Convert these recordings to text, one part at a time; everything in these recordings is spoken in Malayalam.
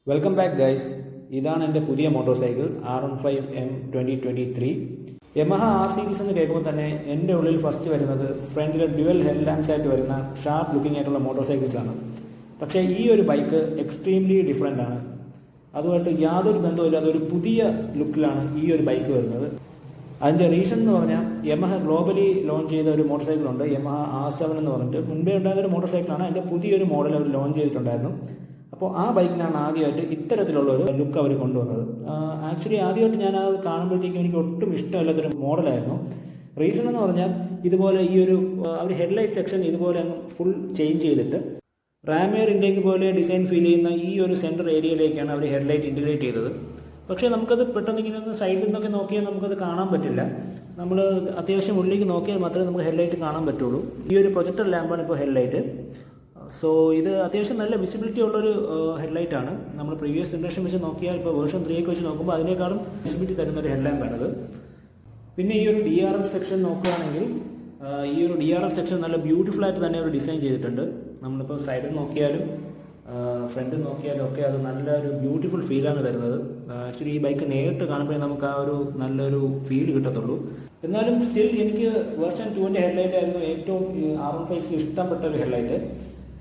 Welcome back guys. ഇതാണ് എൻ്റെ പുതിയ motorcycle R15M 2023. Yamaha R series എന്ന് കേൾക്കുമ്പോൾ തന്നെ എൻ്റെ ഉള്ളിൽ ഫസ്റ്റ് വരുന്നത് ഫ്രണ്ടിൽ ഡ്യുവൽ ഹെഡ് ലാംപ്സ് ആയിട്ട് വരുന്ന ഷാർപ്പ് ലുക്കിംഗ് ആയിട്ടുള്ള മോട്ടോർ സൈക്കിൾസാണ്. പക്ഷേ ഈ ഒരു ബൈക്ക് എക്സ്ട്രീംലി ഡിഫറെൻ്റ് ആണ്. അതുമായിട്ട് യാതൊരു ബന്ധവുമില്ലാതെ ഒരു പുതിയ ലുക്കിലാണ് ഈ ഒരു ബൈക്ക് വരുന്നത്. അതിൻ്റെ റീസൺ എന്ന് പറഞ്ഞാൽ യമഹ ഗ്ലോബലി ലോഞ്ച് ചെയ്ത ഒരു മോട്ടോർ സൈക്കിളുണ്ട്, യമഹ R7 എന്ന് പറഞ്ഞിട്ട്. മുൻപേ ഉണ്ടായിരുന്നൊരു മോട്ടോർ സൈക്കിളാണ്. അതിൻ്റെ പുതിയൊരു മോഡൽ അവർ ലോഞ്ച് ചെയ്തിട്ടുണ്ടായിരുന്നു. അപ്പോൾ ആ ബൈക്കിനാണ് ആദ്യമായിട്ട് ഇത്തരത്തിലുള്ള ഒരു ലുക്ക് അവർ കൊണ്ടുവന്നത്. ആക്ച്വലി ആദ്യമായിട്ട് ഞാൻ അത് കാണുമ്പോഴത്തേക്കും എനിക്ക് ഒട്ടും ഇഷ്ടമില്ലാത്തൊരു മോഡലായിരുന്നു. റീസൺ എന്ന് പറഞ്ഞാൽ ഇതുപോലെ ഈ ഒരു അവർ ഹെഡ്ലൈറ്റ് സെക്ഷൻ ഇതുപോലെ അങ്ങ് ഫുൾ ചേഞ്ച് ചെയ്തിട്ട് റാമിയർ ഇൻടേക്ക് പോലെ ഡിസൈൻ ഫീൽ ചെയ്യുന്ന ഈ ഒരു സെൻറ്റർ ഏരിയയിലേക്കാണ് അവർ ഹെഡ്ലൈറ്റ് ഇൻറ്റിഗ്രേറ്റ് ചെയ്തത്. പക്ഷേ നമുക്കത് പെട്ടെന്ന് ഇങ്ങനെ ഒന്ന് സൈഡിൽ നിന്നൊക്കെ നോക്കിയാൽ നമുക്കത് കാണാൻ പറ്റില്ല. നമ്മൾ അത്യാവശ്യം ഉള്ളിലേക്ക് നോക്കിയാൽ മാത്രമേ നമുക്ക് ഹെഡ്ലൈറ്റ് കാണാൻ പറ്റുള്ളൂ. ഈ ഒരു പ്രൊജക്ടർ ലാമ്പാണ് ഇപ്പോൾ ഹെഡ്ലൈറ്റ്. സോ ഇത് അത്യാവശ്യം നല്ല വിസിബിലിറ്റി ഉള്ളൊരു ഹെഡ്ലൈറ്റാണ്. നമ്മൾ പ്രീവിയസ് ജനറേഷൻ വെച്ച് നോക്കിയാൽ ഇപ്പോൾ വേർഷൻ 3 ഒക്കെ വെച്ച് നോക്കുമ്പോൾ അതിനേക്കാളും വിസിബിലിറ്റി തരുന്നൊരു ഹെഡ്ലാമ്പാണിത്. പിന്നെ ഈ ഒരു DRL സെക്ഷൻ നോക്കുകയാണെങ്കിൽ ഈ ഒരു DRL സെക്ഷൻ നല്ല ബ്യൂട്ടിഫുൾ ആയിട്ട് തന്നെ ഒരു ഡിസൈൻ ചെയ്തിട്ടുണ്ട്. നമ്മളിപ്പോൾ സൈഡിൽ നോക്കിയാലും ഫ്രണ്ടിൽ നോക്കിയാലും ഒക്കെ അത് നല്ലൊരു ബ്യൂട്ടിഫുൾ ഫീലാണ് തരുന്നത്. ആക്ച്വലി ഈ ബൈക്ക് നേരിട്ട് കാണുമ്പോഴേ നമുക്ക് ആ ഒരു നല്ലൊരു ഫീൽ കിട്ടത്തുള്ളൂ. എന്നാലും സ്റ്റിൽ എനിക്ക് വേർഷൻ 2ൻ്റെ ഹെഡ്ലൈറ്റ് ആയിരുന്നു ഏറ്റവും R15 ഇഷ്ടപ്പെട്ട ഒരു ഹെഡ്ലൈറ്റ്.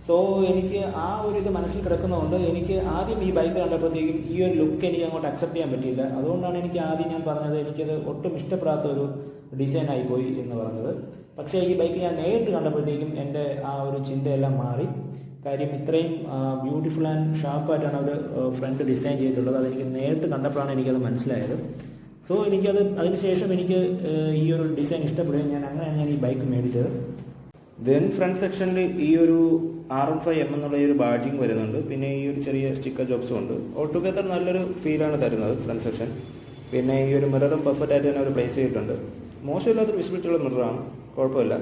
സോ എനിക്ക് ആ ഒരു ഇത് മനസ്സിൽ കിടക്കുന്നതുകൊണ്ട് എനിക്ക് ആദ്യം ഈ ബൈക്ക് കണ്ടപ്പോഴത്തേക്കും ഈ ഒരു ലുക്ക് എനിക്ക് അങ്ങോട്ട് അക്സെപ്റ്റ് ചെയ്യാൻ പറ്റിയില്ല. അതുകൊണ്ടാണ് എനിക്ക് ആദ്യം ഞാൻ പറഞ്ഞത് എനിക്കത് ഒട്ടും ഇഷ്ടപ്പെടാത്ത ഒരു ഡിസൈൻ ആയിപ്പോയി എന്ന് പറഞ്ഞത്. പക്ഷേ ഈ ബൈക്ക് ഞാൻ നേരിട്ട് കണ്ടപ്പോഴത്തേക്കും എൻ്റെ ആ ഒരു ചിന്തയെല്ലാം മാറി. കാര്യം ഇത്രയും ബ്യൂട്ടിഫുൾ ആൻഡ് ഷാർപ്പായിട്ടാണ് അവർ ഫ്രണ്ട് ഡിസൈൻ ചെയ്തിട്ടുള്ളത്. അതെനിക്ക് നേരിട്ട് കണ്ടപ്പോഴാണ് എനിക്കത് മനസ്സിലായത്. സോ അതിനുശേഷം എനിക്ക് ഈ ഒരു ഡിസൈൻ ഇഷ്ടപ്പെടുകയും അങ്ങനെയാണ് ഞാൻ ഈ ബൈക്ക് മേടിച്ചത്. ദെൻ ഫ്രണ്ട് സെക്ഷനിൽ ഈ ഒരു R15M എന്നുള്ള ഈ ഒരു ബാഡ്ജിങ് വരുന്നുണ്ട്. പിന്നെ ഈ ഒരു ചെറിയ സ്റ്റിക്കർ ജോബ്സും ഉണ്ട്. ഓൾ ടുഗദർ നല്ലൊരു ഫീലാണ് തരുന്നത് ഫ്രണ്ട് സെക്ഷൻ. പിന്നെ ഈ ഒരു മിററും പെർഫെക്റ്റ് ആയിട്ട് തന്നെ അവർ പ്ലേസ് ചെയ്തിട്ടുണ്ട്. മോശമില്ലാത്തൊരു വിസിബിലിറ്റി ഉള്ള മിററാണ്, കുഴപ്പമില്ല.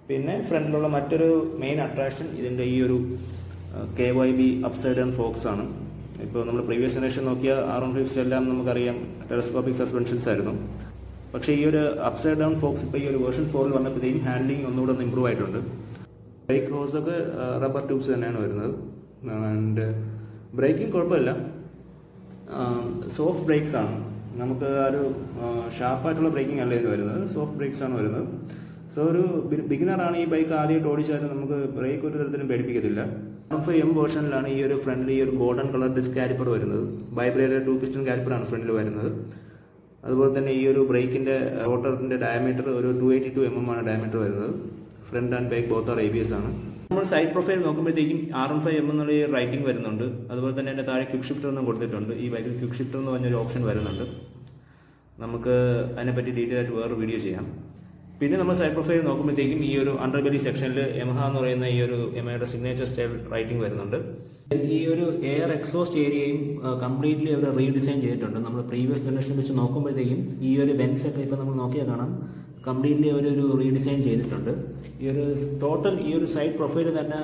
പിന്നെ ഫ്രണ്ടിലുള്ള മറ്റൊരു മെയിൻ അട്രാക്ഷൻ ഇതിൻ്റെ ഈ ഒരു KYB അപ്സൈഡ് ഡൗൺ ഫോക്സ് ആണ്. ഇപ്പോൾ നമ്മൾ പ്രീവിയസ് ജനറേഷൻ നോക്കിയ R15 എല്ലാം നമുക്കറിയാം ടെലസ്കോപ്പിക് സസ്പെൻഷൻസ് ആയിരുന്നു. പക്ഷേ ഈ ഒരു അപ്സൈഡ് ഡൗൺ ഫോക്സ് ഇപ്പോൾ ഈ ഒരു വേർഷൻ 4 വന്നപ്പോഴത്തേക്കും ഹാൻഡ്ലിംഗ് ഒന്നുകൂടെ ഒന്ന് ഇമ്പ്രൂവ് ആയിട്ടുണ്ട്. ബ്രേക്ക് ഹോസൊക്കെ റബ്ബർ ട്യൂബ്സ് തന്നെയാണ് വരുന്നത്. ആൻഡ് ബ്രേക്കിംഗ് കുഴപ്പമില്ല, സോഫ്റ്റ് ബ്രേക്സ് ആണ്. നമുക്ക് ആ ഒരു ഷാർപ്പായിട്ടുള്ള ബ്രേക്കിംഗ് അല്ല ഇത് വരുന്നത്, സോഫ്റ്റ് ബ്രേക്സ് ആണ് വരുന്നത്. സോ ഒരു ബിഗിനറാണ് ഈ ബൈക്ക് ആദ്യമായിട്ട് ഓടിച്ചാലും നമുക്ക് ബ്രേക്ക് ഒരു തരത്തിലും പേടിപ്പിക്കത്തില്ല. R15M വേർഷനിലാണ് ഈ ഒരു ഫ്രണ്ടിൽ ഈ ഒരു ഗോൾഡൻ കളർ ഡിസ്ക് കാലിപ്പർ വരുന്നത്. വൈബ്രേറ്റഡ് 2 പിസ്റ്റൺ കാലിപ്പറാണ് ഫ്രണ്ടിൽ വരുന്നത്. അതുപോലെ തന്നെ ഈ ഒരു ബ്രേക്കിൻ്റെ റോട്ടറിൻ്റെ ഡയമീറ്റർ ഒരു 282 mm ആണ് ഡയമീറ്റർ വരുന്നത്. Front and back both are ABS ആണ്. നമ്മൾ സൈഡ് പ്രൊഫൈൽ നോക്കുമ്പോഴത്തേക്കും R15M എന്നുള്ള ഈ റൈറ്റിംഗ് വരുന്നുണ്ട്. അതുപോലെ തന്നെ എൻ്റെ താഴെ ക്വിക്ക് ഷിഫ്റ്റർ എന്നും കൊടുത്തിട്ടുണ്ട്. ഈ ബൈക്കിൽ ക്വിക്ക് ഷിഫ്റ്റർ എന്ന് പറഞ്ഞൊരു ഓപ്ഷൻ വരുന്നുണ്ട്. നമുക്ക് അതിനെപ്പറ്റി ഡീറ്റെയിൽ ആയിട്ട് വേറൊരു വീഡിയോ ചെയ്യാം. പിന്നെ നമ്മൾ സൈഡ് പ്രൊഫൈൽ നോക്കുമ്പോഴത്തേക്കും ഈ ഒരു അണ്ടർബെലി സെക്ഷനിൽ യമഹ എന്ന് പറയുന്ന ഈ ഒരു യമഹയുടെ സിഗ്നേച്ചർ സ്റ്റൈൽ റൈറ്റിംഗ് വരുന്നുണ്ട്. ഈ ഒരു എയർ എക്സോസ്റ്റ് ഏരിയയും കംപ്ലീറ്റ്ലി അവർ റീഡിസൈൻ ചെയ്തിട്ടുണ്ട്. നമ്മൾ പ്രീവിയസ് ജനറേഷൻ വെച്ച് നോക്കുമ്പോഴത്തേക്കും ഈ ഒരു വെൻസ് ഒക്കെ ഇപ്പോൾ നമ്മൾ നോക്കിയാൽ കാണാം കംപ്ലീറ്റ്ലി അവരൊരു റീഡിസൈൻ ചെയ്തിട്ടുണ്ട്. ഈ ഒരു ടോട്ടൽ ഈ ഒരു സൈഡ് പ്രൊഫൈൽ തന്നെ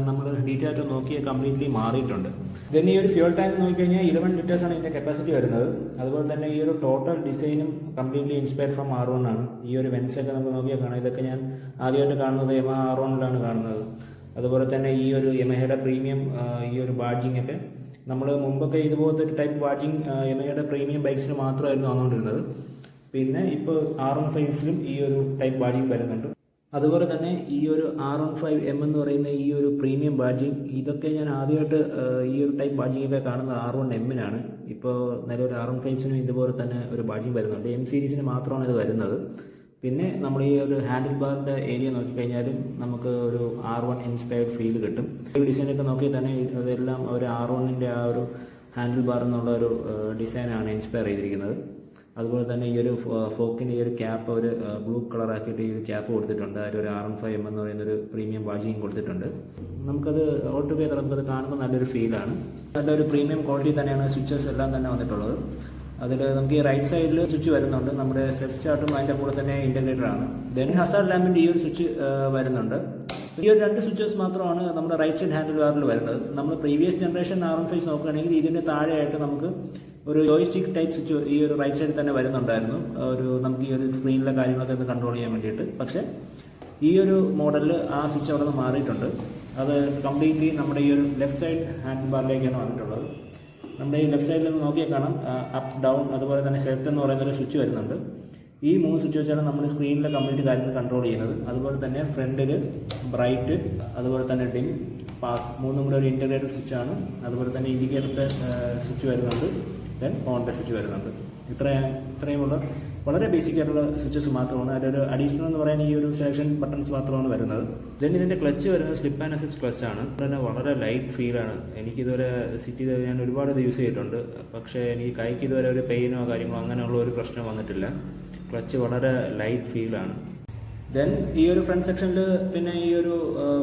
നമ്മൾ ഡീറ്റെയിൽ ആയിട്ട് നോക്കിയാൽ കംപ്ലീറ്റ്ലി മാറിയിട്ടുണ്ട്. ദെൻ ഈ ഒരു ഫ്യൂൽ ടാങ്ക് നോക്കിക്കഴിഞ്ഞാൽ 11 liters ആണ് ഇതിൻ്റെ കപ്പാസിറ്റി വരുന്നത്. അതുപോലെ തന്നെ ഈ ഒരു ടോട്ടൽ ഡിസൈനും കംപ്ലീറ്റ്ലി ഇൻസ്പയർഡ് ഫ്രം R1 ആണ്. ഈ ഒരു വെൻസൊക്കെ നമുക്ക് നോക്കിയാൽ കാണാം. ഇതൊക്കെ ഞാൻ ആദ്യമായിട്ട് കാണുന്നത് യമഹ R1ലാണ് കാണുന്നത്. അതുപോലെ തന്നെ ഈ ഒരു യമഹയുടെ പ്രീമിയം ഈ ഒരു ബാഡ്ജിങ് ഒക്കെ നമ്മൾ മുമ്പൊക്കെ ഇതുപോലത്തെ ഒരു ടൈപ്പ് ബാഡ്ജിങ് യമഹയുടെ പ്രീമിയം ബൈക്സിന് മാത്രമായിരുന്നു വന്നുകൊണ്ടിരുന്നത്. പിന്നെ ഇപ്പോൾ R15ലും ഈ ഒരു ടൈപ്പ് ബാഡ്ജിങ് വരുന്നുണ്ട്. അതുപോലെ തന്നെ ഈ ഒരു R15M എന്ന് പറയുന്ന ഈ ഒരു പ്രീമിയം ബാഡ്ജിങ് ഇതൊക്കെ ഞാൻ ആദ്യമായിട്ട് ഈ ഒരു ടൈപ്പ് ബാഡ്ജിങ്ങൊക്കെ കാണുന്നത് R1M-നാണ്. ഇപ്പോൾ നിലവിൽ R15നും ഇതുപോലെ തന്നെ ഒരു ബാഡ്ജിങ് വരുന്നുണ്ട്. M സീരീസിന് മാത്രമാണ് ഇത് വരുന്നത്. പിന്നെ നമ്മൾ ഈ ഒരു ഹാൻഡിൽ ബാറിൻ്റെ ഏരിയ നോക്കിക്കഴിഞ്ഞാലും നമുക്ക് ഒരു R1 ഇൻസ്പയർഡ് ഫീൽ കിട്ടും. ഈ ഡിസൈനൊക്കെ നോക്കിയാൽ തന്നെ അതെല്ലാം ഒരു R1ൻ്റെ ആ ഒരു ഹാൻഡിൽ ബാർ എന്നുള്ള ഒരു ഡിസൈനാണ് ഇൻസ്പയർ ചെയ്തിരിക്കുന്നത്. അതുപോലെ തന്നെ ഈ ഒരു ഫോക്കിൻ്റെ ഈ ഒരു ക്യാപ്പ് ഒരു ബ്ലൂ കളറാക്കിയിട്ട് ഈ ഒരു ക്യാപ്പ് കൊടുത്തിട്ടുണ്ട്. അതിൽ ഒരു R15M എന്ന് പറയുന്നൊരു പ്രീമിയം ബാഡ്ജിങ് കൊടുത്തിട്ടുണ്ട്. നമുക്കത് ഓൾ ടുഗദർ നമുക്കത് കാണുമ്പോൾ നല്ലൊരു ഫീലാണ്. നല്ലൊരു പ്രീമിയം ക്വാളിറ്റി തന്നെയാണ് സ്വിച്ചസ് എല്ലാം തന്നെ വന്നിട്ടുള്ളത്. അതിൽ നമുക്ക് ഈ റൈറ്റ് സൈഡിൽ സ്വിച്ച് വരുന്നുണ്ട്. നമ്മുടെ സെൽഫ് സ്റ്റാർട്ടും അതിൻ്റെ കൂടെ തന്നെ ഇൻറ്റഗ്രേറ്റർ ആണ്. ദെൻ ഹസാർഡ് ലാമ്പിൻ്റെ ഈ ഒരു സ്വിച്ച് വരുന്നുണ്ട്. ഈ ഒരു 2 സ്വിച്ചസ് മാത്രമാണ് നമ്മുടെ റൈറ്റ് സൈഡ് ഹാൻഡിൽ ബാറിൽ വരുന്നത്. നമ്മൾ പ്രീവിയസ് ജനറേഷൻ R15 നോക്കുകയാണെങ്കിൽ ഇതിൻ്റെ താഴെയായിട്ട് നമുക്ക് ഒരു ജോയ്സ്റ്റിക് ടൈപ്പ് സ്വിച്ച് ഈ ഒരു റൈറ്റ് സൈഡിൽ തന്നെ വരുന്നുണ്ടായിരുന്നു. നമുക്ക് ഈ ഒരു സ്ക്രീനിലെ കാര്യങ്ങളൊക്കെ ഒന്ന് കൺട്രോൾ ചെയ്യാൻ വേണ്ടിയിട്ട്. പക്ഷേ ഈ ഒരു മോഡലിൽ ആ സ്വിച്ച് അവിടെ നിന്ന് മാറിയിട്ടുണ്ട്. അത് കംപ്ലീറ്റ്ലി നമ്മുടെ ഈ ഒരു ലെഫ്റ്റ് സൈഡ് ഹാൻഡിൽ ബാറിലേക്കാണ് വന്നിട്ടുള്ളത്. നമ്മുടെ ഈ ലെഫ്റ്റ് സൈഡിൽ നിന്ന് നോക്കിയാൽ കാണാം അപ്പ് ഡൗൺ അതുപോലെ തന്നെ സെലക്ട് എന്ന് പറയുന്നൊരു സ്വിച്ച് വരുന്നുണ്ട്. ഈ 3 സ്വിച്ച് വെച്ചാണ് നമ്മൾ സ്ക്രീനിലെ കംപ്ലീറ്റ് കാര്യങ്ങൾ കൺട്രോൾ ചെയ്യുന്നത്. അതുപോലെ തന്നെ ഫ്രണ്ടിൽ ബ്രൈറ്റ്, അതുപോലെ തന്നെ ഡിം, പാസ്, 3 കൂടെ ഒരു ഇൻറ്റഗ്രേറ്റഡ് സ്വിച്ചാണ്. അതുപോലെ തന്നെ ഇൻഡിക്കേറ്ററിൻ്റെ സ്വിച്ച് വരുന്നുണ്ട്, ദെൻ ഓണിൻ്റെ സ്വിച്ച് വരുന്നുണ്ട്. ഇത്രയുമുള്ള വളരെ ബേസിക് ആയിട്ടുള്ള സ്വിച്ചസ് മാത്രമാണ്. അതിലൊരു അഡീഷണൽ എന്ന് പറയാൻ ഈ ഒരു സെലക്ഷൻ ബട്ടൺസ് മാത്രമാണ് വരുന്നത്. ദെൻ ഇതിൻ്റെ ക്ലച്ച് വരുന്നത് സ്ലിപ്പ് ആൻഡ് അസിസ്റ്റ് ക്ലച്ച് ആണ്. തന്നെ വളരെ ലൈറ്റ് ഫീലാണ്. എനിക്കിതുവരെ സിറ്റി ഞാൻ ഒരുപാട് ഇത് യൂസ് ചെയ്തിട്ടുണ്ട്. പക്ഷേ എനിക്ക് കൈക്ക് ഇതുവരെ ഒരു പെയിനോ കാര്യങ്ങളോ അങ്ങനെയുള്ള ഒരു പ്രശ്നം വന്നിട്ടില്ല. ക്ലച്ച് വളരെ ലൈറ്റ് ഫീലാണ്. ദെൻ ഈ ഒരു ഫ്രണ്ട് സെക്ഷനിൽ പിന്നെ ഈ ഒരു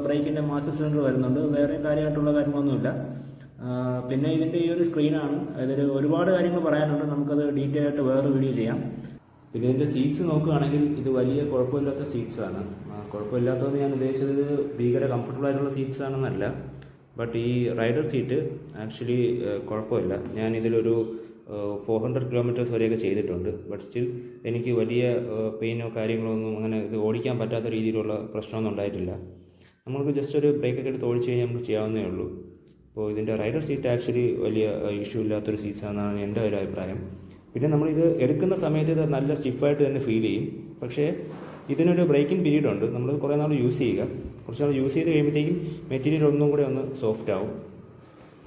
ബ്രേക്കിൻ്റെ മാസ്റ്റർ സിലിണ്ടർ വരുന്നുണ്ട്. വേറെ കാര്യമായിട്ടുള്ള കാര്യങ്ങളൊന്നുമില്ല. പിന്നെ ഇതിൻ്റെ ഈ ഒരു സ്ക്രീനാണ്. ഇതിൽ ഒരുപാട് കാര്യങ്ങൾ പറയാനുണ്ട്. നമുക്കത് ഡീറ്റെയിൽ ആയിട്ട് വേറെ വീഡിയോ ചെയ്യാം. പിന്നെ ഇതിൻ്റെ സീറ്റ്സ് നോക്കുകയാണെങ്കിൽ ഇത് വലിയ കുഴപ്പമില്ലാത്ത സീറ്റ്സാണ്. കുഴപ്പമില്ലാത്തതെന്ന് ഞാൻ ഉദ്ദേശിച്ചത് ഭീകര കംഫർട്ടബിൾ ആയിട്ടുള്ള സീറ്റ്സ് ആണെന്നല്ല. ബട്ട് ഈ റൈഡർ സീറ്റ് ആക്ച്വലി കുഴപ്പമില്ല. ഞാൻ ഇതിലൊരു 400 കിലോമീറ്റേഴ്സ് വരെയൊക്കെ ചെയ്തിട്ടുണ്ട്. ബട്ട് സ്റ്റിൽ എനിക്ക് വലിയ പെയിനോ കാര്യങ്ങളോ ഒന്നും അങ്ങനെ ഇത് ഓടിക്കാൻ പറ്റാത്ത രീതിയിലുള്ള പ്രശ്നമൊന്നും ഉണ്ടായിട്ടില്ല. നമ്മൾക്ക് ജസ്റ്റ് ഒരു ബ്രേക്കൊക്കെ എടുത്ത് ഓടിച്ച് കഴിഞ്ഞാൽ നമുക്ക് ചെയ്യാവുന്നേ ഉള്ളൂ. അപ്പോൾ ഇതിൻ്റെ റൈഡർ സീറ്റ് ആക്ച്വലി വലിയ ഇഷ്യൂ ഇല്ലാത്തൊരു സീറ്റ്സാണെന്നാണ് എൻ്റെ ഒരു അഭിപ്രായം. പിന്നെ നമ്മളിത് എടുക്കുന്ന സമയത്ത് ഇത് നല്ല സ്റ്റിഫായിട്ട് തന്നെ ഫീൽ ചെയ്യും. പക്ഷേ ഇതിനൊരു ബ്രേക്കിംഗ് പീരീഡ് ഉണ്ട്. നമ്മൾ കുറേ നാൾ യൂസ് ചെയ്യുക. കുറച്ച് നാൾ യൂസ് ചെയ്ത് കഴിയുമ്പോഴത്തേക്കും മെറ്റീരിയൽ ഒന്നും കൂടെ ഒന്ന് സോഫ്റ്റ് ആവും.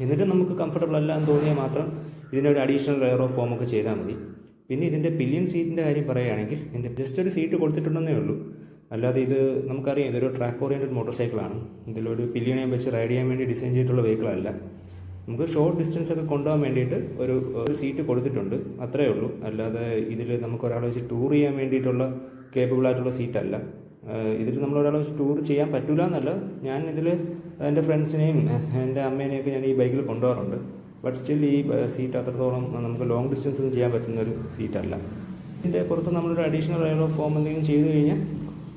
എന്നിട്ട് നമുക്ക് കംഫർട്ടബിൾ അല്ല എന്ന് തോന്നിയാൽ മാത്രം ഇതിനൊരു അഡീഷണൽ ലെയർ ഓഫ് ഫോം ഒക്കെ ചെയ്താൽ മതി. പിന്നെ ഇതിൻ്റെ പില്ലിയൻ സീറ്റിൻ്റെ കാര്യം പറയുകയാണെങ്കിൽ ഇതിൻ്റെ ജസ്റ്റ് ഒരു സീറ്റ് കൊടുത്തിട്ടുണ്ടെന്നേ ഉള്ളൂ. അല്ലാതെ ഇത് നമുക്കറിയാം ഇതൊരു ട്രാക്ക് ഓറിയൻറ്റഡ് മോട്ടോർ സൈക്കിളാണ്. ഇതിലൊരു പില്ലിയനെ വെച്ച് റൈഡ് ചെയ്യാൻ വേണ്ടി ഡിസൈൻ ചെയ്തിട്ടുള്ള വെഹിക്കിളല്ല. നമുക്ക് ഷോർട്ട് ഡിസ്റ്റൻസ് ഒക്കെ കൊണ്ടുപോകാൻ വേണ്ടിയിട്ട് ഒരു സീറ്റ് കൊടുത്തിട്ടുണ്ട്, അത്രയേ ഉള്ളൂ. അല്ലാതെ ഇതിൽ നമുക്ക് ഒരാളെ വെച്ച് ടൂർ ചെയ്യാൻ വേണ്ടിയിട്ടുള്ള കേപ്പബിൾ ആയിട്ടുള്ള സീറ്റല്ല. ഇതിൽ നമ്മൾ ഒരാളെ വെച്ച് ടൂർ ചെയ്യാൻ പറ്റില്ല എന്നല്ല. ഞാൻ ഇതിൽ എൻ്റെ ഫ്രണ്ട്സിനെയും എൻ്റെ അമ്മേനെയൊക്കെ ഞാൻ ഈ ബൈക്കിൽ കൊണ്ടുപോകാറുണ്ട്. ബട്ട് സ്റ്റിൽ ഈ സീറ്റ് അത്രത്തോളം നമുക്ക് ലോങ് ഡിസ്റ്റൻസ് ഒന്നും ചെയ്യാൻ പറ്റുന്നൊരു സീറ്റല്ല. ഇതിൻ്റെ പുറത്ത് നമ്മളൊരു അഡീഷണൽ ലെയർ ഓഫ് ഫോം എന്തെങ്കിലും ചെയ്ത് കഴിഞ്ഞാൽ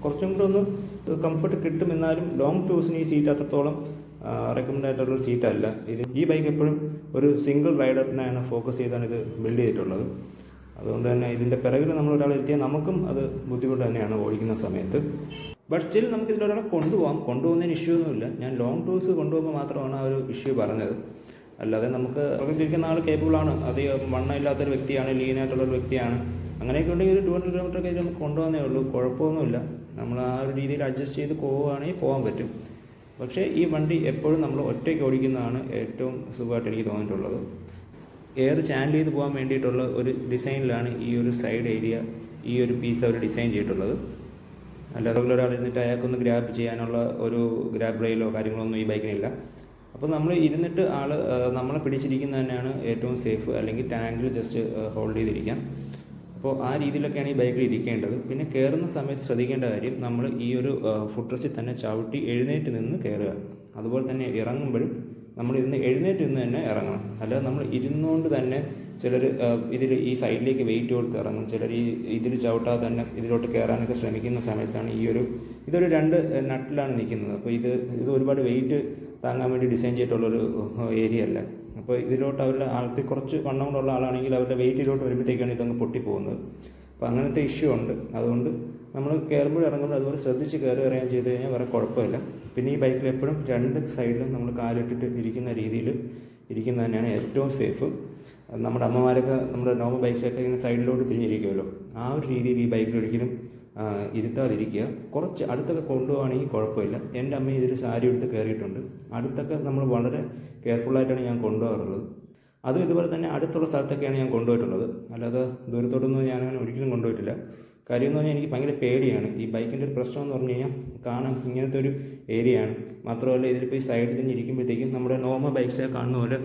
കുറച്ചും കൂടെ ഒന്ന് കംഫർട്ട് കിട്ടും. എന്നാലും ലോങ് ടൂഴ്സിന് ഈ സീറ്റ് അത്രത്തോളം റെക്കമെൻഡ് ആയിട്ടുള്ള സീറ്റല്ല. ഈ ബൈക്ക് എപ്പോഴും ഒരു സിംഗിൾ റൈഡറിനെയാണ് ഫോക്കസ് ചെയ്താണ് ഇത് ബിൽഡ് ചെയ്തിട്ടുള്ളത്. അതുകൊണ്ട് തന്നെ ഇതിൻ്റെ പിറകിൽ നമ്മൾ ഒരാളെ എത്തിയാൽ നമുക്കും അത് ബുദ്ധിമുട്ട് തന്നെയാണ് ഓടിക്കുന്ന സമയത്ത്. ബട്ട് സ്റ്റിൽ നമുക്ക് ഇതിലൊരാളെ കൊണ്ടുപോകുന്നതിന് ഇഷ്യൂ ഒന്നുമില്ല. ഞാൻ ലോങ് ടൂർസ് കൊണ്ടുപോകുമ്പോൾ മാത്രമാണ് ആ ഒരു ഇഷ്യൂ പറഞ്ഞത്. അല്ലാതെ നമുക്ക് പുറകിലിരിക്കുന്ന ആൾ കേപ്പബിളാണ്, അധികം വണ്ണമില്ലാത്തൊരു വ്യക്തിയാണ്, ലീനായിട്ടുള്ളൊരു വ്യക്തിയാണ്, അങ്ങനെയൊക്കെ ഉണ്ടെങ്കിൽ ഒരു 200 കിലോമീറ്ററൊക്കെ ഇതിൽ നമുക്ക് കൊണ്ടുപോകുന്നേ ഉള്ളൂ. കുഴപ്പമൊന്നുമില്ല. നമ്മൾ ആ ഒരു രീതിയിൽ അഡ്ജസ്റ്റ് ചെയ്ത് പോവുകയാണെങ്കിൽ പോകാൻ പറ്റും. പക്ഷേ ഈ വണ്ടി എപ്പോഴും നമ്മൾ ഒറ്റയ്ക്ക് ഓടിക്കുന്നതാണ് ഏറ്റവും സുഖമായിട്ട് എനിക്ക് തോന്നിയിട്ടുള്ളത്. എയർ ചാനൽ ചെയ്ത് പോകാൻ വേണ്ടിയിട്ടുള്ള ഒരു ഡിസൈനിലാണ് ഈ ഒരു സൈഡ് ഏരിയ, ഈ ഒരു പീസ് അവർ ഡിസൈൻ ചെയ്തിട്ടുള്ളത്. അല്ലാതെ ഒരാൾ ഇരുന്നിട്ട് അയാൾക്കൊന്ന് ഗ്രാബ് ചെയ്യാനുള്ള ഒരു ഗ്രാബ് റെയിലോ കാര്യങ്ങളോ ഒന്നും ഈ ബൈക്കിനില്ല. അപ്പോൾ നമ്മൾ ഇരുന്നിട്ട് നമ്മളെ പിടിച്ചിരിക്കുന്നത് തന്നെയാണ് ഏറ്റവും സേഫ്. അല്ലെങ്കിൽ ടാങ്കിൽ ജസ്റ്റ് ഹോൾഡ് ചെയ്തിരിക്കാം. അപ്പോൾ ആ രീതിയിലൊക്കെയാണ് ഈ ബൈക്കിൽ ഇരിക്കേണ്ടത്. പിന്നെ കയറുന്ന സമയത്ത് ശ്രദ്ധിക്കേണ്ട കാര്യം, നമ്മൾ ഈ ഒരു ഫുട് റെസ്റ്റിൽ തന്നെ ചവിട്ടി എഴുന്നേറ്റ് നിന്ന് കയറുക. അതുപോലെ തന്നെ ഇറങ്ങുമ്പോഴും നമ്മൾ ഇരുന്ന് എഴുന്നേറ്റ് നിന്ന് തന്നെ ഇറങ്ങണം. അല്ലാതെ നമ്മൾ ഇരുന്നുകൊണ്ട് തന്നെ ചിലർ ഈ സൈഡിലേക്ക് വെയിറ്റ് കൊടുത്ത് ഇറങ്ങും. ചിലർ ഇതിൽ ചവിട്ടാതെ തന്നെ ഇതിലോട്ട് കയറാനൊക്കെ ശ്രമിക്കുന്ന സമയത്താണ് ഇതൊരു 2 നട്ടിലാണ് നിൽക്കുന്നത്. അപ്പോൾ ഇത് ഒരുപാട് വെയിറ്റ് താങ്ങാൻ വേണ്ടി ഡിസൈൻ ചെയ്തിട്ടുള്ളൊരു ഏരിയ അല്ല. അപ്പോൾ ഇതിലോട്ട് അവരുടെ ആൾക്ക് കുറച്ച് വണ്ണം കൊണ്ടുള്ള ആളാണെങ്കിൽ അവരുടെ വെയിറ്റിലോട്ട് വരുമ്പോഴത്തേക്കാണ് ഇതങ്ങ് പൊട്ടിപ്പോകുന്നത്. അപ്പോൾ അങ്ങനത്തെ ഇഷ്യൂ ഉണ്ട്. അതുകൊണ്ട് നമ്മൾ കയറുമ്പോഴും ഇറങ്ങുമ്പോൾ അതുപോലെ ശ്രദ്ധിച്ച് കയറുകയും ചെയ്ത് കഴിഞ്ഞാൽ വേറെ കുഴപ്പമില്ല. പിന്നെ ഈ ബൈക്കിൽ എപ്പോഴും 2 സൈഡിലും നമ്മൾ കാലിട്ടിട്ട് ഇരിക്കുന്ന രീതിയിൽ ഇരിക്കുന്നത് തന്നെയാണ് ഏറ്റവും സേഫ്. നമ്മുടെ അമ്മമാരൊക്കെ നമ്മുടെ നോർമൽ ബൈക്സൊക്കെ ഇങ്ങനെ സൈഡിലോട്ട് തിരിഞ്ഞിരിക്കുമല്ലോ, ആ ഒരു രീതിയിൽ ഈ ബൈക്കിൽ ഒരിക്കലും ഇരുത്താതിരിക്കുക. കുറച്ച് അടുത്തൊക്കെ കൊണ്ടുപോകുകയാണെങ്കിൽ കുഴപ്പമില്ല. എൻ്റെ അമ്മ ഇതിൽ സാരി എടുത്ത് കയറിയിട്ടുണ്ട്. അടുത്തൊക്കെ നമ്മൾ വളരെ കെയർഫുള്ളായിട്ടാണ് ഞാൻ കൊണ്ടുപോകാറുള്ളത്. അതും ഇതുപോലെ തന്നെ അടുത്തുള്ള സ്ഥലത്തൊക്കെയാണ് ഞാൻ കൊണ്ടുപോയിട്ടുള്ളത്. അല്ലാതെ ദൂരത്തോട്ടൊന്നും ഞാനങ്ങനെ ഒരിക്കലും കൊണ്ടുപോയിട്ടില്ല. കാര്യം എന്ന് പറഞ്ഞാൽ എനിക്ക് ഭയങ്കര പേടിയാണ്. ഈ ബൈക്കിൻ്റെ ഒരു പ്രശ്നം എന്ന് പറഞ്ഞു കഴിഞ്ഞാൽ കാണാൻ ഇങ്ങനത്തെ ഒരു ഏരിയയാണ്. മാത്രമല്ല ഇതിലിപ്പോൾ ഈ സൈഡിൽ തന്നെ ഇരിക്കുമ്പോഴത്തേക്കും നമ്മുടെ നോർമൽ ബൈക്സിൽ കാണുന്ന പോലെ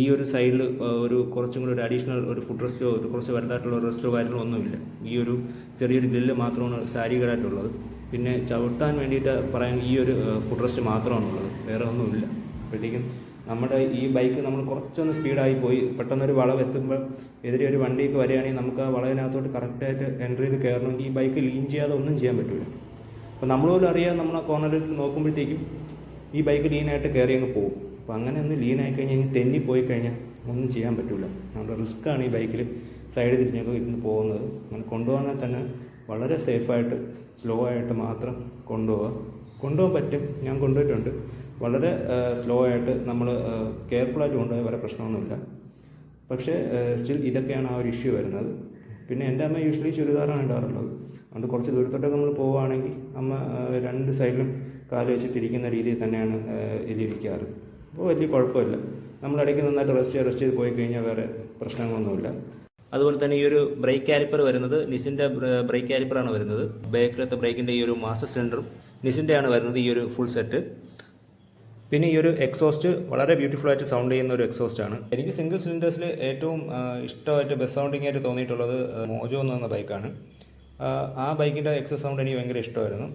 ഈ ഒരു സൈഡിൽ ഒരു കുറച്ചും കൂടി ഒരു അഡീഷണൽ ഒരു ഫുട് റെസ്റ്റോ കുറച്ച് വലുതായിട്ടുള്ള റെസ്റ്റോ കാര്യങ്ങളോ ഒന്നുമില്ല. ഈ ഒരു ചെറിയൊരു ഗ്രില്ല് മാത്രമാണ് സാരികളായിട്ടുള്ളത്. പിന്നെ ചവിട്ടാൻ വേണ്ടിയിട്ട് പറയാൻ ഈ ഒരു ഫുട് റെസ്റ്റ് മാത്രമാണുള്ളത്, വേറെ ഒന്നുമില്ല. അപ്പോഴത്തേക്കും നമ്മുടെ ഈ ബൈക്ക് നമ്മൾ കുറച്ചൊന്ന് സ്പീഡായി പോയി പെട്ടെന്നൊരു വളവ് എത്തുമ്പോൾ എതിരെ ഒരു വണ്ടിയൊക്കെ വരികയാണെങ്കിൽ നമുക്ക് ആ വളവിനകത്തോട്ട് കറക്റ്റായിട്ട് എൻ്റർ ചെയ്ത് കയറണമെങ്കിൽ ഈ ബൈക്ക് ലീൻ ചെയ്യാതെ ഒന്നും ചെയ്യാൻ പറ്റില്ല. അപ്പോൾ നമ്മൾ പോലും അറിയാതെ നമ്മൾ ആ കോർണറിൽ നോക്കുമ്പോഴത്തേക്കും ഈ ബൈക്ക് ലീനായിട്ട് കയറി അങ്ങ് പോകും. അപ്പോൾ അങ്ങനെ ഒന്ന് ലീനായി കഴിഞ്ഞാൽ തെന്നിപ്പോയി കഴിഞ്ഞാൽ ഒന്നും ചെയ്യാൻ പറ്റില്ല. നമ്മുടെ റിസ്ക്കാണ് ഈ ബൈക്കിൽ സൈഡ് തിരിഞ്ഞൊക്കെ ഇരുന്ന് പോകുന്നത്. അങ്ങനെ കൊണ്ടുപോകാൻ തന്നെ വളരെ സേഫായിട്ട് സ്ലോ ആയിട്ട് മാത്രം കൊണ്ടുപോകാൻ പറ്റും. ഞാൻ കൊണ്ടുപോയിട്ടുണ്ട്. വളരെ സ്ലോ ആയിട്ട് നമ്മൾ കെയർഫുള്ളായിട്ട് കൊണ്ടുപോയാൽ വേറെ പ്രശ്നമൊന്നുമില്ല. പക്ഷേ സ്റ്റിൽ ഇതൊക്കെയാണ് ആ ഒരു ഇഷ്യൂ വരുന്നത്. പിന്നെ എൻ്റെ അമ്മ യൂഷ്വലി ചുരിദാറാണ് ഇടാറുള്ളത്. അതുകൊണ്ട് കുറച്ച് ദൂരത്തോട്ടൊക്കെ നമ്മൾ പോവുകയാണെങ്കിൽ അമ്മ രണ്ട് സൈഡിലും കാല് വെച്ചിട്ടിരിക്കുന്ന രീതിയിൽ തന്നെയാണ് ഇതിരിക്കാറ്. അപ്പോൾ വലിയ കുഴപ്പമില്ല. നമ്മളിടയ്ക്ക് നന്നായിട്ട് റെസ്റ്റ് ചെയ്ത് പോയി കഴിഞ്ഞാൽ വേറെ പ്രശ്നങ്ങളൊന്നുമില്ല. അതുപോലെ തന്നെ ഈ ഒരു ബ്രേക്ക് കാലിപ്പർ വരുന്നത് നിസിൻ്റെ ബ്രേക്ക് കാലിപ്പറാണ് വരുന്നത്. ബാക്കിലത്തെ ബ്രേക്കിൻ്റെ ഈ ഒരു മാസ്റ്റർ സിലിണ്ടറും നിസിൻ്റെയാണ് വരുന്നത്, ഈ ഒരു ഫുൾ സെറ്റ്. പിന്നെ ഈ ഒരു എക്സോസ്റ്റ് വളരെ ബ്യൂട്ടിഫുൾ ആയിട്ട് സൗണ്ട് ചെയ്യുന്ന ഒരു എക്സോസ്റ്റ് ആണ്. എനിക്ക് സിംഗിൾ സിലിണ്ടേഴ്സിൽ ഏറ്റവും ഇഷ്ടമായിട്ട് ബെസ്റ്റ് സൗണ്ടിങ് ആയിട്ട് തോന്നിയിട്ടുള്ളത് മോജോ എന്ന് പറഞ്ഞ ബൈക്കാണ്. ആ ബൈക്കിൻ്റെ എക്സോസ്റ്റ് സൗണ്ട് എനിക്ക് ഭയങ്കര ഇഷ്ടമായിരുന്നു.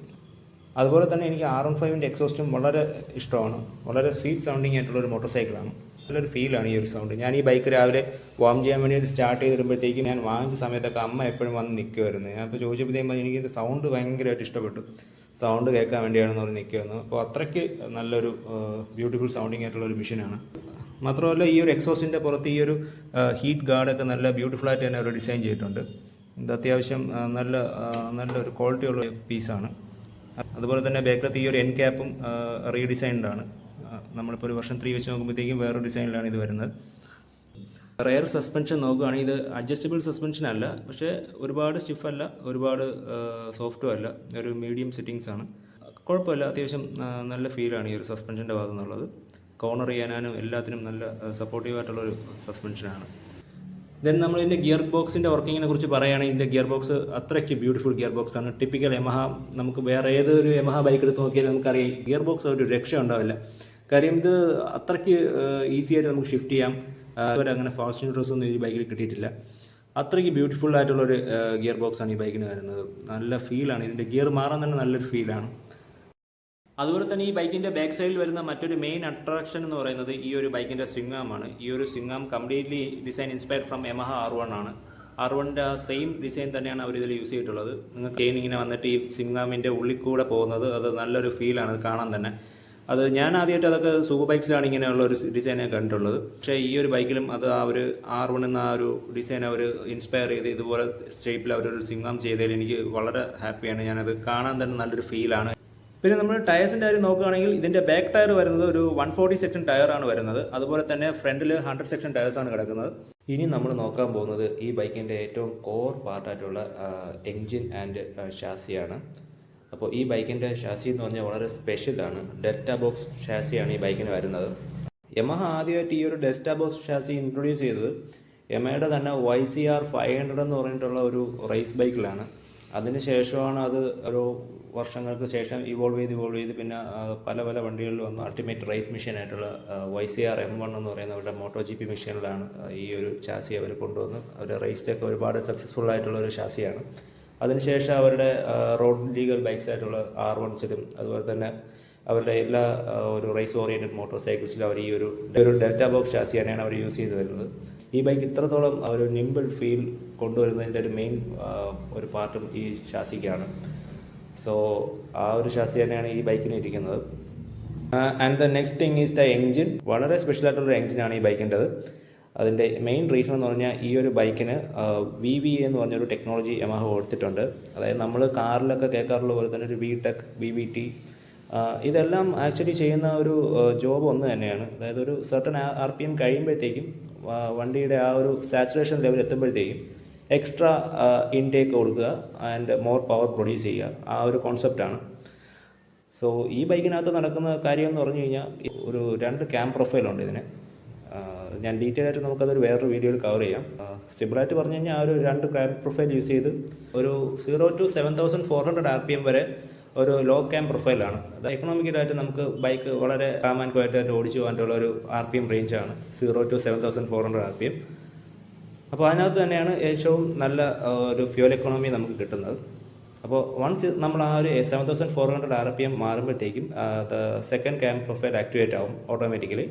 അതുപോലെ തന്നെ എനിക്ക് R15 എക്സോസ്റ്റും വളരെ ഇഷ്ടമാണ്. വളരെ സ്വീറ്റ് സൗണ്ടിങ് ആയിട്ടുള്ളൊരു മോട്ടോർ സൈക്കിളാണ്. നല്ലൊരു ഫീലാണ് ഈ ഒരു സൗണ്ട്. ഞാൻ ഈ ബൈക്ക് രാവിലെ വാം ചെയ്യാൻ വേണ്ടി സ്റ്റാർട്ട് ചെയ്ത് വരുമ്പോഴത്തേക്കും ഞാൻ വാങ്ങിച്ച സമയത്തൊക്കെ അമ്മ എപ്പോഴും വന്ന് നിൽക്കുമായിരുന്നു. ഞാൻ ഇപ്പോൾ ചോദിച്ചപ്പോഴത്തേക്കും എനിക്ക് സൗണ്ട് ഭയങ്കരമായിട്ട് ഇഷ്ടപ്പെട്ടു. സൗണ്ട് കേൾക്കാൻ വേണ്ടിയാണെന്ന് പറഞ്ഞ് നിൽക്കുമായിരുന്നു. അപ്പോൾ അത്രയ്ക്ക് നല്ലൊരു ബ്യൂട്ടിഫുൾ സൗണ്ടിങ് ആയിട്ടുള്ളൊരു മെഷീനാണ്. മാത്രമല്ല ഈ ഒരു എക്സോസ്റ്റിൻ്റെ പുറത്ത് ഈ ഒരു ഹീറ്റ് ഗാർഡൊക്കെ നല്ല ബ്യൂട്ടിഫുള്ളായിട്ട് തന്നെ അവർ ഡിസൈൻ ചെയ്തിട്ടുണ്ട്. ഇത് അത്യാവശ്യം നല്ലൊരു ക്വാളിറ്റി ഉള്ള പീസാണ്. അതുപോലെ തന്നെ ബാക്കിലത്തെ ഈ ഒരു എൻ ക്യാപ്പും റീഡിസൈൻഡ് ആണ്. നമ്മളിപ്പോൾ ഒരു വെർഷൻ 3 വെച്ച് നോക്കുമ്പോഴത്തേക്കും വേറൊരു ഡിസൈനിലാണ് ഇത് വരുന്നത്. റെയർ സസ്പെൻഷൻ നോക്കുകയാണെങ്കിൽ ഇത് അഡ്ജസ്റ്റബിൾ സസ്പെൻഷൻ അല്ല, പക്ഷേ ഒരുപാട് സ്റ്റിഫല്ല, ഒരുപാട് സോഫ്റ്റും അല്ല, ഒരു മീഡിയം സെറ്റിങ്സ് ആണ്. കുഴപ്പമില്ല, അത്യാവശ്യം നല്ല ഫീലാണ് ഈ ഒരു സസ്പെൻഷൻ്റെ ഭാഗത്തു നിന്നുള്ളത്. കോർണർ ചെയ്യാനും എല്ലാത്തിനും നല്ല സപ്പോർട്ടീവായിട്ടുള്ളൊരു സസ്പെൻഷനാണ്. ദെൻ നമ്മൾ ഇതിൻ്റെ ഗിയർ ബോക്സിൻ്റെ വർക്കിങ്ങിനെ കുറിച്ച് പറയുകയാണെങ്കിൽ ഇതിൻ്റെ ഗിയർ ബോക്സ് അത്രയ്ക്ക് ബ്യൂട്ടിഫുൾ ഗിയർ ബോക്സ് ആണ്. ടിപ്പിക്കൽ യമഹ, നമുക്ക് വേറെ ഏതൊരു യമഹ ബൈക്ക് എടുത്ത് നോക്കിയാൽ നമുക്കറിയാം ഗിയർ ബോക്സ് ഒരു രക്ഷ ഉണ്ടാവില്ല. കാര്യം ഇത് അത്രയ്ക്ക് ഈസി ആയിട്ട് നമുക്ക് ഷിഫ്റ്റ് ചെയ്യാം. അങ്ങനെ ഫാസ്റ്റ് ന്യൂട്രൽസൊന്നും ഈ ബൈക്കിൽ കിട്ടിയിട്ടില്ല. അത്രയ്ക്ക് ബ്യൂട്ടിഫുൾ ആയിട്ടുള്ളൊരു ഗിയർ ബോക്സാണ് ഈ ബൈക്കിന് വരുന്നത്. നല്ല ഫീലാണ്, ഇതിൻ്റെ ഗിയർ മാറാൻ തന്നെ നല്ലൊരു ഫീലാണ്. അതുപോലെ തന്നെ ഈ ബൈക്കിൻ്റെ ബാക്ക് സൈഡിൽ വരുന്ന മറ്റൊരു മെയിൻ അട്രാക്ഷൻ എന്ന് പറയുന്നത് ഈ ഒരു ബൈക്കിൻ്റെ സ്വിംഗ് ആമാണ്. ഈ ഒരു swing arm completely design inspired from Yamaha R1 ആണ്. R1ൻ്റെ ആ സെയിം ഡിസൈൻ തന്നെയാണ് അവർ ഇതിൽ യൂസ് ചെയ്തിട്ടുള്ളത്. നിങ്ങൾക്ക് ചെയിൻ ഇങ്ങനെ വന്നിട്ട് ഈ സ്വിംഗ് ആമിൻ്റെ ഉള്ളിൽ കൂടെ പോകുന്നത് അത് നല്ലൊരു ഫീലാണ് അത് കാണാൻ തന്നെ. അത് ഞാൻ ആദ്യമായിട്ട് അതൊക്കെ സൂപ്പർ ബൈക്സിലാണ് ഇങ്ങനെയുള്ള ഒരു ഡിസൈനെ കണ്ടിട്ടുള്ളത്. പക്ഷേ ഈ ഒരു ബൈക്കിലും അത് ആ ഒരു R1 എന്ന ആ ഒരു ഡിസൈൻ അവർ ഇൻസ്പയർ ചെയ്ത് ഇതുപോലെ ഷേപ്പിൽ അവരൊരു സ്വിംഗ് ആം ചെയ്തതിൽ എനിക്ക് വളരെ ഹാപ്പിയാണ്. ഞാനത് കാണാൻ തന്നെ നല്ലൊരു ഫീലാണ്. പിന്നെ നമ്മൾ ടയേഴ്സിൻ്റെ കാര്യം നോക്കുകയാണെങ്കിൽ ഇതിൻ്റെ ബാക്ക് ടയർ വരുന്നത് ഒരു 140 സെക്ഷൻ ടയറാണ് വരുന്നത്. അതുപോലെ തന്നെ ഫ്രണ്ടിൽ 100 സെക്ഷൻ ടയേഴ്സാണ് കിടക്കുന്നത്. ഇനി നമ്മൾ നോക്കാൻ പോകുന്നത് ഈ ബൈക്കിൻ്റെ ഏറ്റവും കോർ പാർട്ടായിട്ടുള്ള എൻജിൻ ആൻഡ് ഷാസിയാണ്. അപ്പോൾ ഈ ബൈക്കിൻ്റെ ഷാസി എന്ന് പറഞ്ഞാൽ വളരെ സ്പെഷ്യലാണ്. ഡെൽറ്റ ബോക്സ് ഷാസിയാണ് ഈ ബൈക്കിന് വരുന്നത്. യമഹ ആദ്യമായിട്ട് ഈ ഒരു ഡെൽറ്റ ബോക്സ് ഷാസി ഇൻട്രൊഡ്യൂസ് ചെയ്തത് യമഹയുടെ തന്നെ YCR 500 എന്ന് പറഞ്ഞിട്ടുള്ള ഒരു റേസ് ബൈക്കിലാണ്. അതിനുശേഷമാണ് അത് ഒരു വർഷങ്ങൾക്ക് ശേഷം ഇവോൾവ് ചെയ്ത് പിന്നെ പല വണ്ടികളിൽ വന്നു. അൾട്ടിമേറ്റ് റേസ് മെഷീനായിട്ടുള്ള YCR M1 എന്ന് പറയുന്ന അവരുടെ MotoGP മെഷീനിലാണ് ഈ ഒരു ഷാസി അവർ കൊണ്ടുവന്ന് അവർ റേസിലൊക്കെ ഒരുപാട് സക്സസ്ഫുൾ ആയിട്ടുള്ള ഒരു ഷാസിയാണ്. അതിനുശേഷം അവരുടെ റോഡ് ലീഗൽ ബൈക്സ് ആയിട്ടുള്ള R1സിലും അതുപോലെ തന്നെ അവരുടെ എല്ലാ ഒരു റേസ് ഓറിയൻറ്റഡ് മോട്ടോർ സൈക്കിൾസിലും അവർ ഈ ഒരു ഡെൽറ്റ ബോക്സ് ഷാസി തന്നെയാണ് അവർ യൂസ് ചെയ്ത് വരുന്നത്. ഈ ബൈക്ക് ഇത്രത്തോളം ഒരു നിമ്പിൾ ഫീൽ കൊണ്ടുവരുന്നതിൻ്റെ ഒരു മെയിൻ ഒരു പാർട്ടും ഈ ഷാസിക്കാണ്. സോ ആ ഒരു ഷാസി തന്നെയാണ് ഈ ബൈക്കിന് ഇരിക്കുന്നത്. And the next thing is the engine. വളരെ സ്പെഷ്യൽ ആയിട്ടുള്ളൊരു എൻജിനാണ് ഈ ബൈക്കിൻ്റെത്. അതിൻ്റെ മെയിൻ റീസൺ എന്ന് പറഞ്ഞാൽ ഈ ഒരു ബൈക്കിന് VVA എന്ന് പറഞ്ഞൊരു ടെക്നോളജി യമഹ കൊടുത്തിട്ടുണ്ട്. അതായത് നമ്മൾ കാറിലൊക്കെ കേൾക്കാറുള്ള പോലെ തന്നെ ഒരു VTEC, VVT ഇതെല്ലാം ആക്ച്വലി ചെയ്യുന്ന ഒരു ജോബ് ഒന്ന് തന്നെയാണ്. അതായത് ഒരു സർട്ടൺ RPM കഴിയുമ്പോഴത്തേക്കും വണ്ടിയുടെ ആ ഒരു സാച്ചുറേഷൻ ലെവൽ എത്തുമ്പോഴത്തേക്കും എക്സ്ട്രാ ഇൻടേക്ക് കൊടുക്കുക ആൻഡ് മോർ പവർ പ്രൊഡ്യൂസ് ചെയ്യുക, ആ ഒരു കോൺസെപ്റ്റാണ്. സോ ഈ ബൈക്കിനകത്ത് നടക്കുന്ന കാര്യം എന്ന് പറഞ്ഞു കഴിഞ്ഞാൽ ഒരു 2 ക്യാം പ്രൊഫൈലുണ്ട് ഇതിന്. ഞാൻ ഡീറ്റെയിൽ ആയിട്ട് നമുക്കതൊരു വേറൊരു വീഡിയോയിൽ കവർ ചെയ്യാം. സിമ്പിളായിട്ട് പറഞ്ഞു കഴിഞ്ഞാൽ ആ ഒരു 2 ക്യാം പ്രൊഫൈൽ യൂസ് ചെയ്ത് ഒരു 0 to 7400 RPM വരെ ഒരു ലോ ക്യാം പ്രൊഫൈലാണ്. അത് എക്കണോമിക്കലായിട്ട് നമുക്ക് ബൈക്ക് വളരെ കാം ആൻഡ് ക്വയറ്റായിട്ട് ഓടിച്ചു പോകാനുള്ള ഒരു RPM റേഞ്ചാണ് 0 to 7400 RPM. അപ്പോൾ അതിനകത്ത് തന്നെയാണ് ഏറ്റവും നല്ല ഒരു ഫ്യൂൽ എക്കണോമി നമുക്ക് കിട്ടുന്നത്. അപ്പോൾ വൺസ് നമ്മൾ ആ ഒരു 7400 RPM മാറുമ്പോഴത്തേക്കും സെക്കൻഡ് ക്യാം പ്രൊഫൈൽ ആക്ടിവേറ്റ് ആവും ഓട്ടോമാറ്റിക്കലി.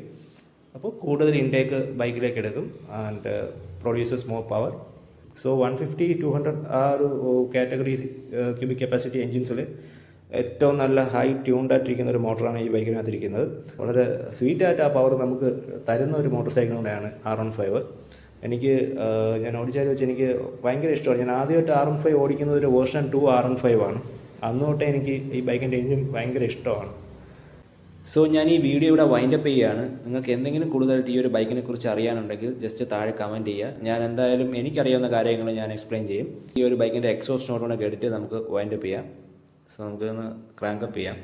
അപ്പോൾ കൂടുതൽ ഇൻടേക്ക് ബൈക്കിലേക്ക് എടുക്കും and produces more power. So 150, 200 ആ ഒരു കാറ്റഗറി ക്യൂബിക് കപ്പാസിറ്റി എൻജിൻസിൽ ഏറ്റവും നല്ല ഹൈ ട്യൂൺഡ് ആയിട്ടിരിക്കുന്ന ഒരു മോട്ടറാണ് ഈ ബൈക്കിനകത്തിരിക്കുന്നത്. വളരെ സ്വീറ്റായിട്ട് ആ പവർ നമുക്ക് തരുന്ന ഒരു മോട്ടോർ സൈക്കിൾ കൂടെയാണ് R15. ഞാൻ ഓടിച്ചാൽ വെച്ച് എനിക്ക് ഭയങ്കര ഇഷ്ടമാണ്. ഞാൻ ആദ്യമായിട്ട് R15 ഓടിക്കുന്നത് ഒരു വേർഷൻ 2 R15 ആണ്. അന്ന് തൊട്ടേ എനിക്ക് ഈ ബൈക്കിൻ്റെ എൻജിൻ ഭയങ്കര ഇഷ്ടമാണ്. സോ ഞാൻ ഈ വീഡിയോ ഇവിടെ വൈൻഡപ്പ് ചെയ്യുകയാണ്. നിങ്ങൾക്ക് എന്തെങ്കിലും കൂടുതലായിട്ട് ഈ ഒരു ബൈക്കിനെ കുറിച്ച് അറിയാനുണ്ടെങ്കിൽ ജസ്റ്റ് താഴെ കമൻറ്റ് ചെയ്യുക. ഞാൻ എന്തായാലും എനിക്കറിയാവുന്ന കാര്യങ്ങൾ ഞാൻ എക്സ്പ്ലെയിൻ ചെയ്യും. ഈ ഒരു ബൈക്കിൻ്റെ എക്സോസ്റ്റ് നോട്ട് കൂടെ കേട്ടിട്ട് നമുക്ക് വൈൻഡപ്പ് ചെയ്യാം. സോ നമുക്കൊന്ന് ക്രാങ്കപ്പ് ചെയ്യാം.